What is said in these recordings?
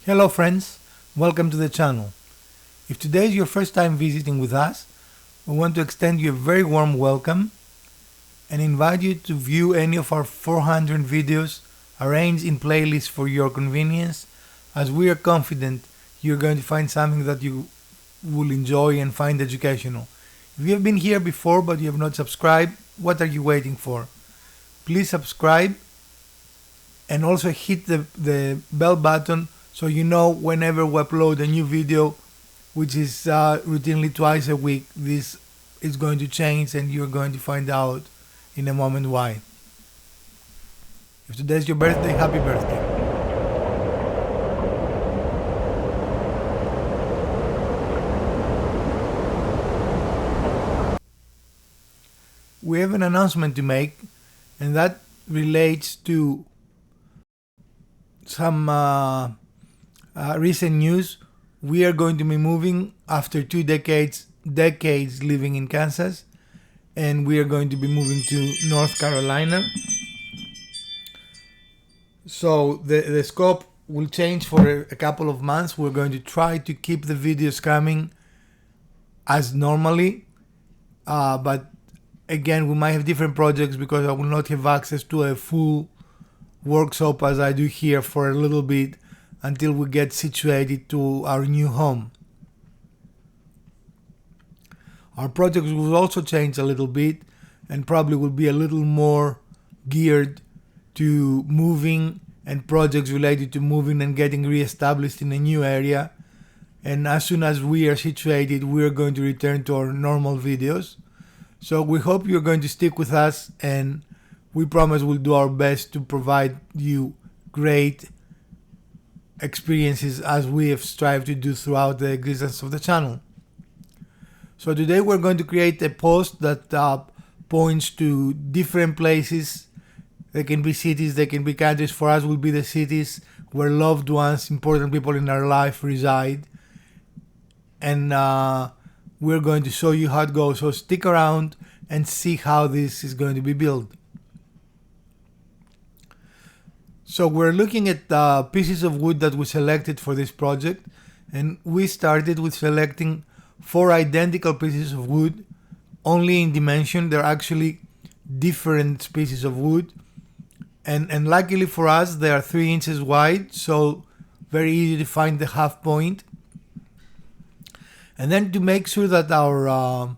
Hello friends, welcome to the channel. If today is your first time visiting with us, we want to extend you a very warm welcome and invite you to view any of our 400 videos arranged in playlists for your convenience, as we are confident you're going to find something that you will enjoy and find educational. If you have been here before but you have not subscribed, what are you waiting for? Please subscribe and also hit the bell button so you know whenever we upload a new video, which is routinely twice a week. This is going to change and you're going to find out in a moment why. If today's your birthday, happy birthday. We have an announcement to make, and that relates to some recent news. We are going to be moving after 2 decades living in Kansas, and we are going to be moving to North Carolina. So the scope will change for a couple of months. We're going to try to keep the videos coming as normally, but again, we might have different projects because I will not have access to a full workshop as I do here for a little bit until we get situated to our new home. Our projects will also change a little bit and probably will be a little more geared to moving and projects related to moving and getting re-established in a new area. And as soon as we are situated, we are going to return to our normal videos. So we hope you're going to stick with us, and we promise we'll do our best to provide you great experiences as we have strived to do throughout the existence of the channel. So today we're going to create a post that points to different places. They can be cities, they can be countries. For us will be the cities where loved ones, important people in our life reside. And we're going to show you how it goes. So stick around and see how this is going to be built. So we're looking at pieces of wood that we selected for this project, and we started with selecting 4 identical pieces of wood, only in dimension. They're actually different pieces of wood, and luckily for us they are 3 inches wide, so very easy to find the half point. And then to make sure that our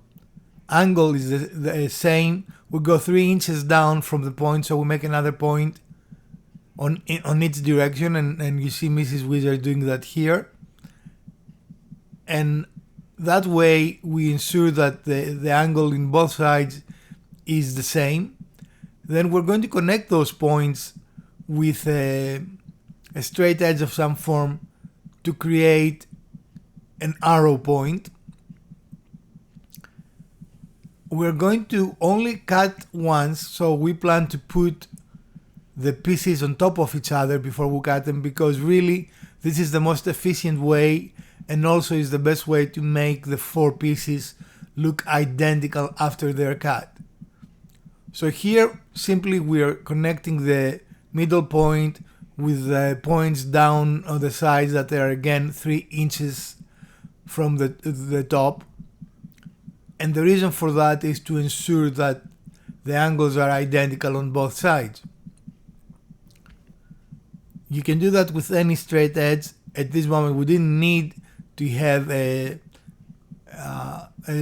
angle is the same, we go 3 inches down from the point, so we make another point on its direction, and you see Mrs. Wizard doing that here. And that way we ensure that the angle in both sides is the same. Then we're going to connect those points with a straight edge of some form to create an arrow point. We're going to only cut once, so we plan to put the pieces on top of each other before we cut them, because really this is the most efficient way and also is the best way to make the 4 pieces look identical after they're cut. So here simply we are connecting the middle point with the points down on the sides that are again 3 inches from the top, and the reason for that is to ensure that the angles are identical on both sides. You can do that with any straight edge. At this moment we didn't need to have a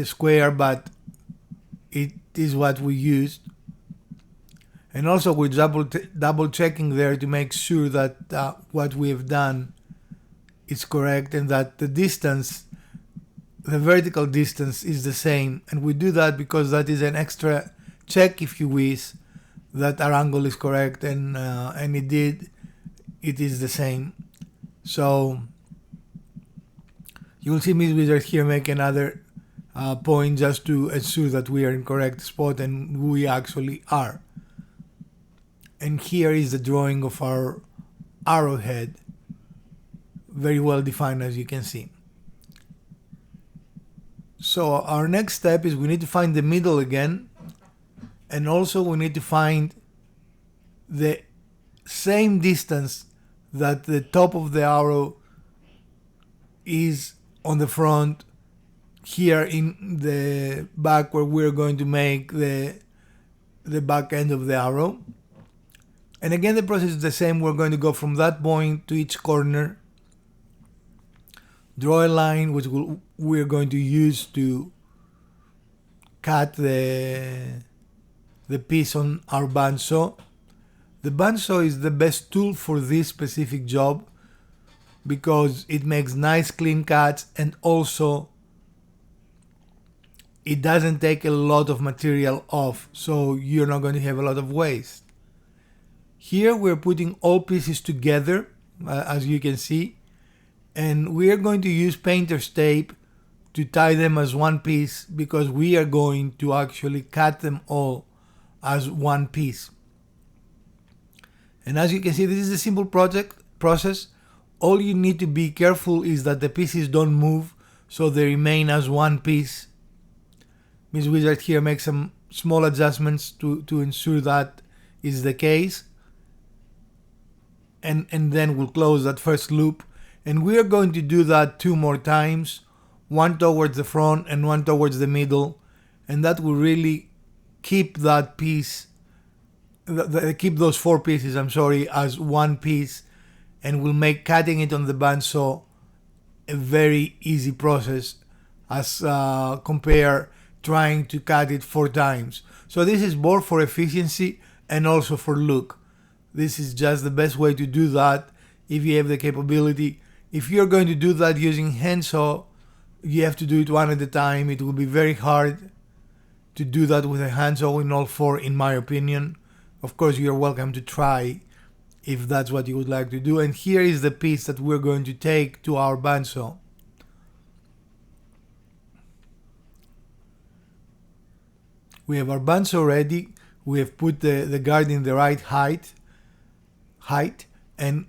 square, but it is what we used. And also we're double checking there to make sure that what we have done is correct and that the distance, the vertical distance, is the same. And we do that because that is an extra check, if you wish, that our angle is correct, and it is the same. So you will see Miss Wizard here make another point just to ensure that we are in correct spot, and we actually are. And here is the drawing of our arrowhead, very well defined, as you can see. So our next step is we need to find the middle again, and also we need to find the same distance that the top of the arrow is on the front, here in the back where we're going to make the back end of the arrow. And again, the process is the same. We're going to go from that point to each corner, draw a line which we're going to use to cut the piece on our bandsaw. The bandsaw is the best tool for this specific job because it makes nice clean cuts, and also it doesn't take a lot of material off, so you're not going to have a lot of waste. Here we're putting all pieces together, as you can see, and we are going to use painter's tape to tie them as one piece because we are going to actually cut them all as one piece. And as you can see, this is a simple process. All you need to be careful is that the pieces don't move, so they remain as one piece. Ms. Wizard here makes some small adjustments to ensure that is the case. And then we'll close that first loop. And we are going to do that 2 more times, one towards the front and one towards the middle. And that will really keep that piece, keep those 4 pieces, as one piece, and will make cutting it on the bandsaw a very easy process as compare trying to cut it 4 times. So this is both for efficiency and also for look. This is just the best way to do that if you have the capability. If you're going to do that using handsaw, you have to do it one at a time. It will be very hard to do that with a handsaw in all 4, in my opinion. Of course, you're welcome to try if that's what you would like to do. And here is the piece that we're going to take to our bandsaw. We have our bandsaw ready. We have put the guard in the right height, and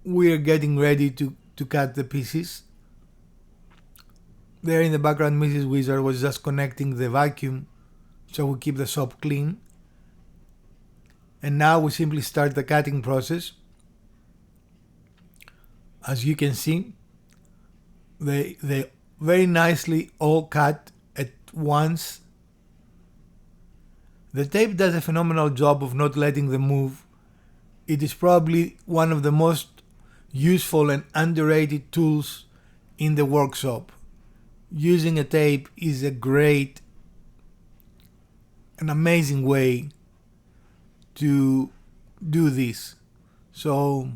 we are getting ready to cut the pieces. There in the background, Mrs. Wizard was just connecting the vacuum so we keep the shop clean. And now we simply start the cutting process. As you can see, they very nicely all cut at once. The tape does a phenomenal job of not letting them move. It is probably one of the most useful and underrated tools in the workshop. Using a tape is an amazing way to do this. So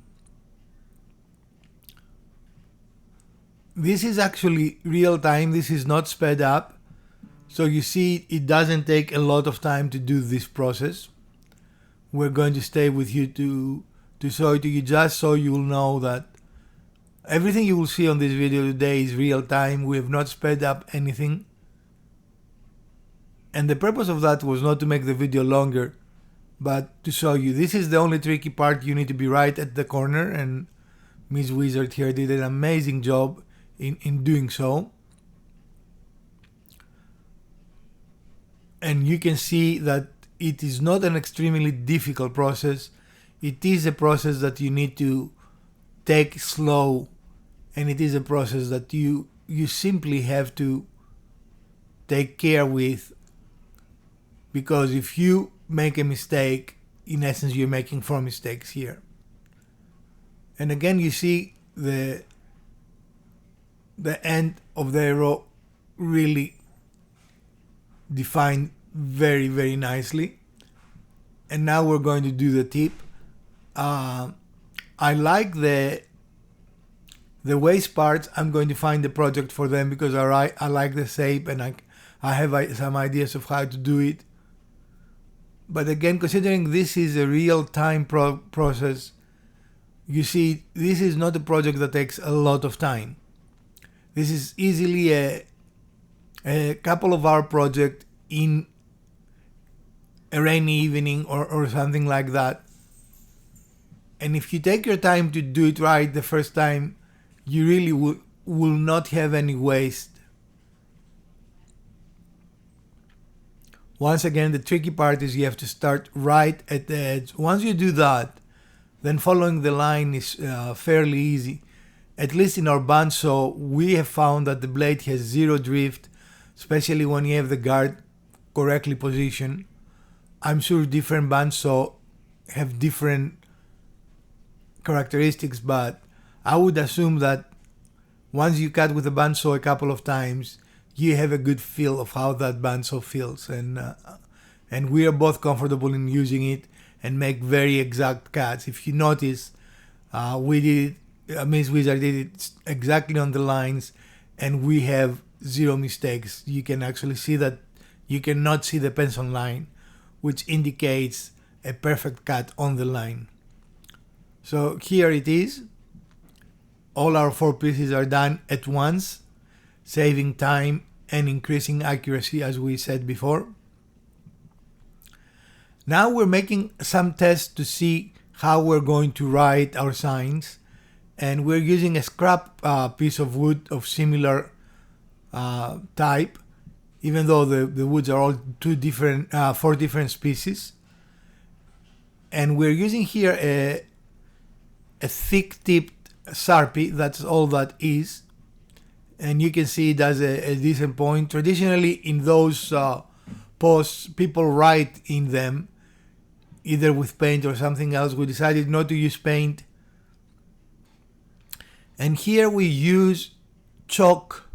this is actually real time. This is not sped up. So you see, it doesn't take a lot of time to do this process. We're going to stay with you to show it to you, just so you'll know that everything you will see on this video today is real time. We have not sped up anything. And the purpose of that was not to make the video longer, but to show you. This is the only tricky part. You need to be right at the corner, and Ms. Wizard here did an amazing job in doing so. And you can see that it is not an extremely difficult process. It is a process that you need to take slow, and it is a process that you simply have to take care with, because if you make a mistake, in essence you're making 4 mistakes here. And again, you see the end of the arrow really defined very, very nicely. And now we're going to do the tip. I like the waist parts. I'm going to find the project for them because I like the shape, and I have some ideas of how to do it. But again, considering this is a real-time process, you see, this is not a project that takes a lot of time. This is easily a couple of hour project in a rainy evening or something like that. And if you take your time to do it right the first time, you really will not have any waste. Once again, the tricky part is you have to start right at the edge. Once you do that, then following the line is fairly easy. At least in our bandsaw, we have found that the blade has zero drift, especially when you have the guard correctly positioned. I'm sure different bandsaw have different characteristics, but I would assume that once you cut with a bandsaw a couple of times, you have a good feel of how that bandsaw feels, and we are both comfortable in using it and make very exact cuts. If you notice, we did it, Miss Wizard did it exactly on the lines, and we have zero mistakes. You can actually see that you cannot see the pencil line, which indicates a perfect cut on the line. So here it is. All our 4 pieces are done at once, saving time and increasing accuracy, as we said before. Now we're making some tests to see how we're going to write our signs, and we're using a scrap piece of wood of similar type, even though the woods are all 4 different species. And we're using here a thick-tipped Sharpie. That's all that is, and you can see it has a decent point. Traditionally, in those posts, people write in them either with paint or something else. We decided not to use paint, and here we use chalk,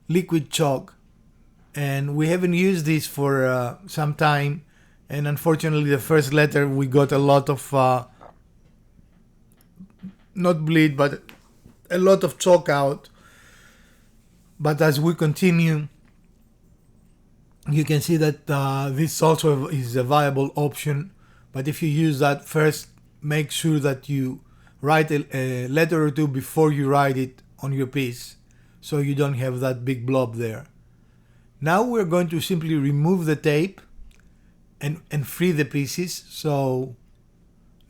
liquid chalk, and we haven't used this for some time, and unfortunately the first letter we got a lot of not bleed, but a lot of chalk out. But as we continue, you can see that this also is a viable option. But if you use that first, make sure that you write a letter or two before you write it on your piece, so you don't have that big blob there. Now we're going to simply remove the tape and free the pieces, so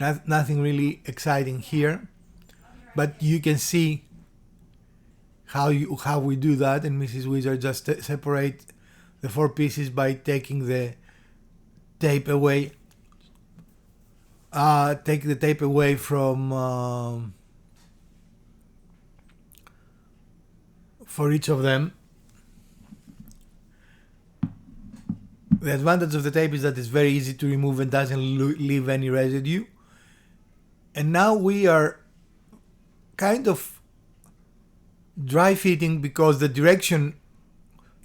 nothing really exciting here. But you can see how we do that, and Mrs. Wizard just separate the 4 pieces by taking the tape away. Take the tape away from for each of them. The advantage of the tape is that it's very easy to remove and doesn't leave any residue. And now we are kind of dry fitting, because the direction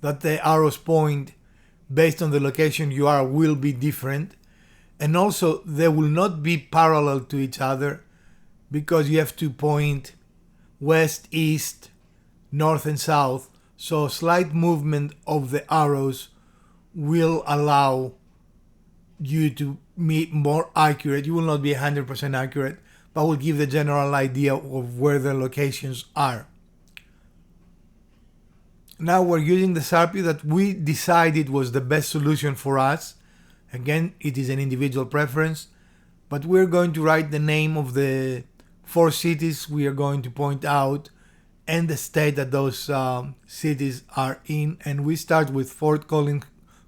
that the arrows point based on the location you are will be different, and also they will not be parallel to each other, because you have to point west, east, north and south, so slight movement of the arrows will allow you to be more accurate. You will not be 100% accurate, but will give the general idea of where the locations are. Now we're using the Sharpie that we decided was the best solution for us. Again, it is an individual preference, but we're going to write the name of the 4 cities we are going to point out and the state that those cities are in. And we start with Fort Collins,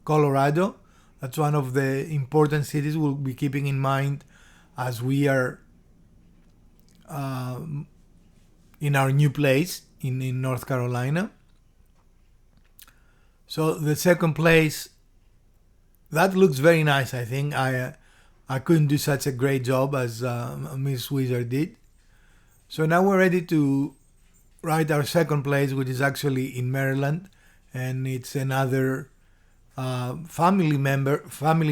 Colorado. That's one of the important cities we'll be keeping in mind as we are in our new place in North Carolina. So the second place, that looks very nice. I think I couldn't do such a great job as Miss Wizard did. So now we're ready to write our second place, which is actually in Maryland, and it's another family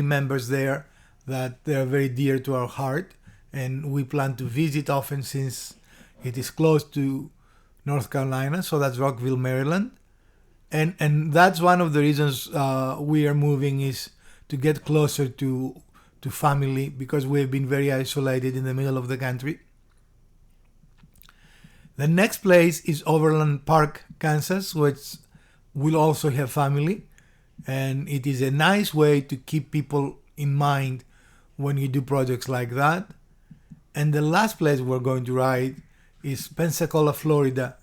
members there that they're very dear to our heart, and we plan to visit often since it is close to North Carolina. So that's Rockville, Maryland, and that's one of the reasons we are moving, is to get closer to family, because we've been very isolated in the middle of the country. The next place is Overland Park, Kansas, which will also have family, and it is a nice way to keep people in mind when you do projects like that. And the last place we're going to write is Pensacola, Florida.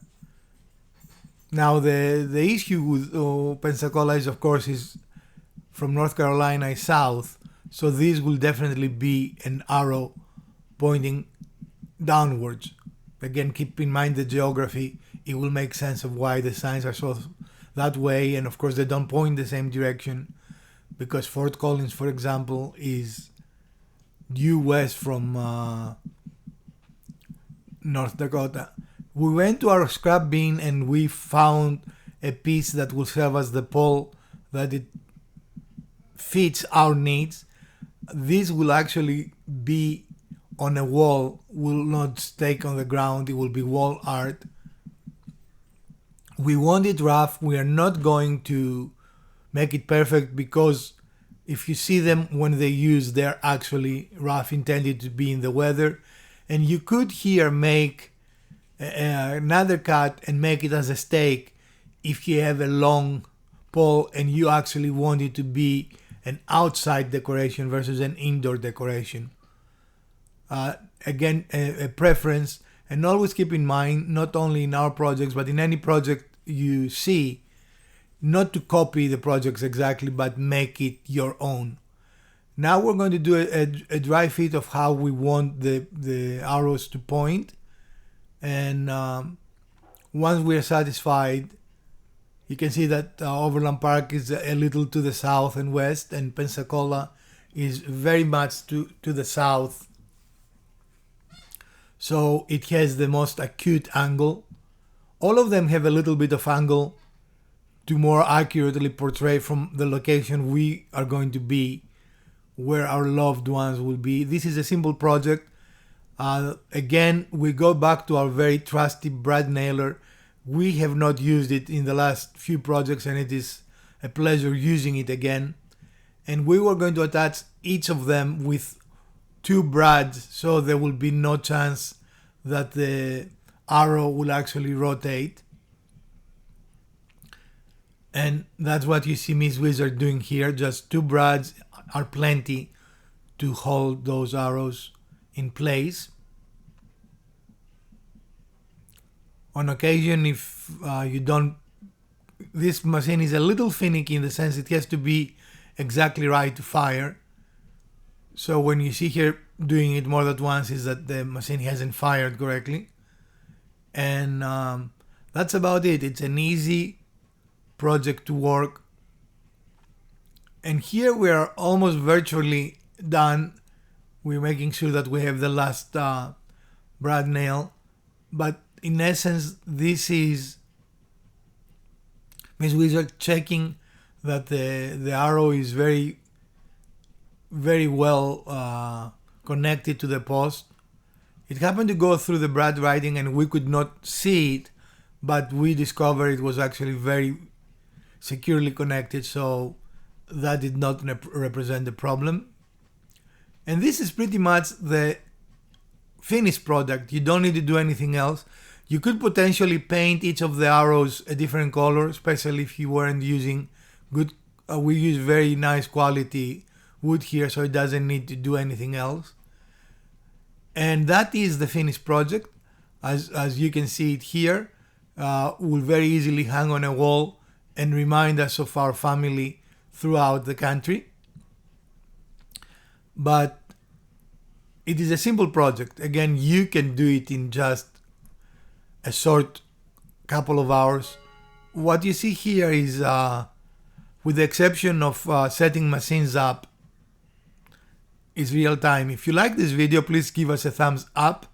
Now the issue with Pensacola is, of course, is from North Carolina south, so this will definitely be an arrow pointing downwards. again, keep in mind the geography. It will make sense of why the signs are so that way, and of course they don't point the same direction, because Fort Collins, for example, is due west from North Dakota. We went to our scrap bin and we found a piece that will serve as the pole, that it fits our needs. This will actually be on a wall, will not stake on the ground, it will be wall art. We want it rough. We are not going to make it perfect, because if you see them when they use, they're actually rough, intended to be in the weather. And you could here make another cut and make it as a stake if you have a long pole and you actually want it to be an outside decoration versus an indoor decoration. Again, a preference, and always keep in mind, not only in our projects but in any project you see, not to copy the projects exactly, but make it your own. Now we're going to do a dry fit of how we want the arrows to point, and once we are satisfied, you can see that Overland Park is a little to the south and west, and Pensacola is very much to the south. So it has the most acute angle. All of them have a little bit of angle to more accurately portray from the location we are going to be, where our loved ones will be. This is a simple project. Again, we go back to our very trusty brad nailer. We have not used it in the last few projects, and it is a pleasure using it again. And we were going to attach each of them with 2 brads, so there will be no chance that the arrow will actually rotate. And that's what you see Miss Wizard doing here. Just 2 brads are plenty to hold those arrows in place. On occasion, if you don't, this machine is a little finicky in the sense it has to be exactly right to fire. So when you see here doing it more than once, is that the machine hasn't fired correctly. And that's about it. It's an easy project to work. And here we are almost virtually done. We're making sure that we have the last brad nail. But in essence, this is Miss Wizard checking that the arrow is very, very well connected to the post. It happened to go through the brad writing and we could not see it, but we discovered it was actually very securely connected, so that did not represent the problem. And this is pretty much the finished product. You don't need to do anything else. You could potentially paint each of the arrows a different color, especially if you weren't using good, we use very nice quality wood here, so it doesn't need to do anything else. And that is the finished project. As you can see it here, will very easily hang on a wall and remind us of our family throughout the country. But it is a simple project. Again, you can do it in just a short couple of hours. What you see here is, with the exception of setting machines up, is real time. If you like this video, please give us a thumbs up.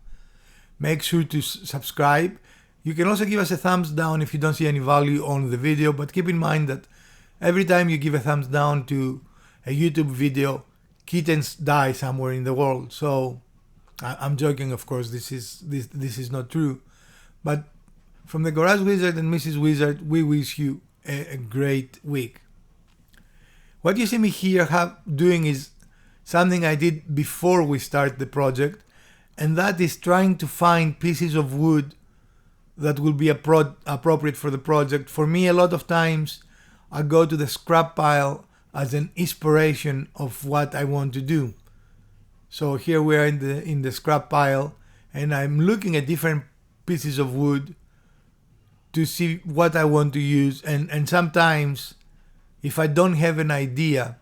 Make sure to subscribe. You can also give us a thumbs down if you don't see any value on the video, but keep in mind that every time you give a thumbs down to a YouTube video, kittens die somewhere in the world. So I'm joking, of course. This is not true. But from the Garage Wizard and Mrs. Wizard, we wish you a great week. What you see me here doing is something I did before we start the project, and that is trying to find pieces of wood that will be appropriate for the project. For me, a lot of times I go to the scrap pile as an inspiration of what I want to do. So here we are in the scrap pile, and I'm looking at different pieces of wood to see what I want to use. And sometimes, if I don't have an idea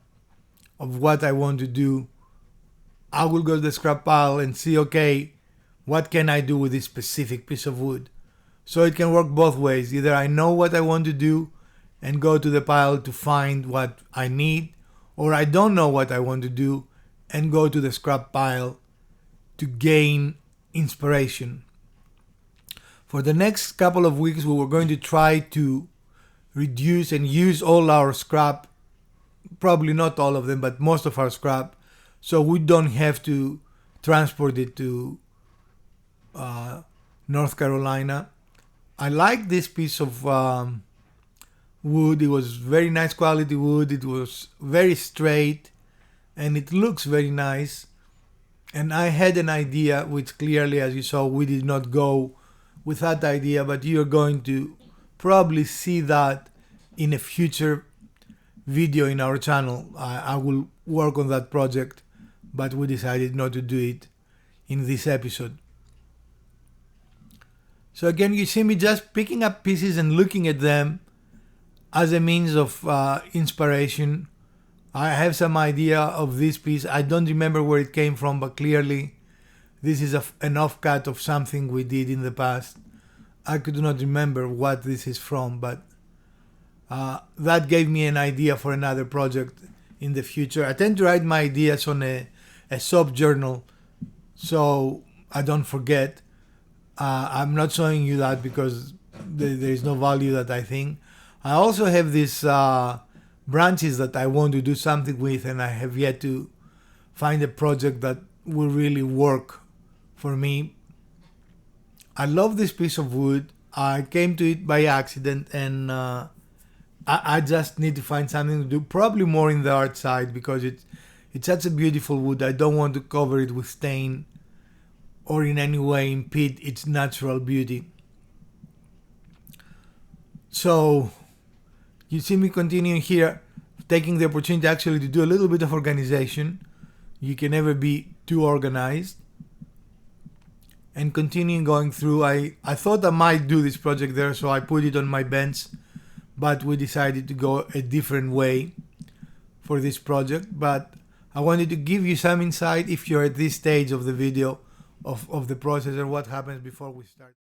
of what I want to do, I will go to the scrap pile and see, okay, what can I do with this specific piece of wood. So it can work both ways. Either I know what I want to do and go to the pile to find what I need, or I don't know what I want to do and go to the scrap pile to gain inspiration. For the next couple of weeks, we were going to try to reduce and use all our scrap, probably not all of them, but most of our scrap, so we don't have to transport it to North Carolina. I like this piece of wood. It was very nice quality wood. It was very straight and it looks very nice. And I had an idea, which clearly, as you saw, we did not go with that idea, but you're going to probably see that in a future video in our channel. I will work on that project, but we decided not to do it in this episode. So again, you see me just picking up pieces and looking at them as a means of inspiration. I have some idea of this piece. I don't remember where it came from, but clearly this is an offcut of something we did in the past. I could not remember what this is from, but that gave me an idea for another project in the future. I tend to write my ideas on a soap journal so I don't forget. I'm not showing you that because there is no value that I think. I also have these branches that I want to do something with, and I have yet to find a project that will really work for me. I love this piece of wood. I came to it by accident, and I just need to find something to do, probably more in the art side, because it's such a beautiful wood. I don't want to cover it with stain or in any way impede its natural beauty. So you see me continuing here, taking the opportunity actually to do a little bit of organization. You can never be too organized. And continuing going through, I thought I might do this project there, so I put it on my bench, but we decided to go a different way for this project. But I wanted to give you some insight if you're at this stage of the video of the process and what happens before we start.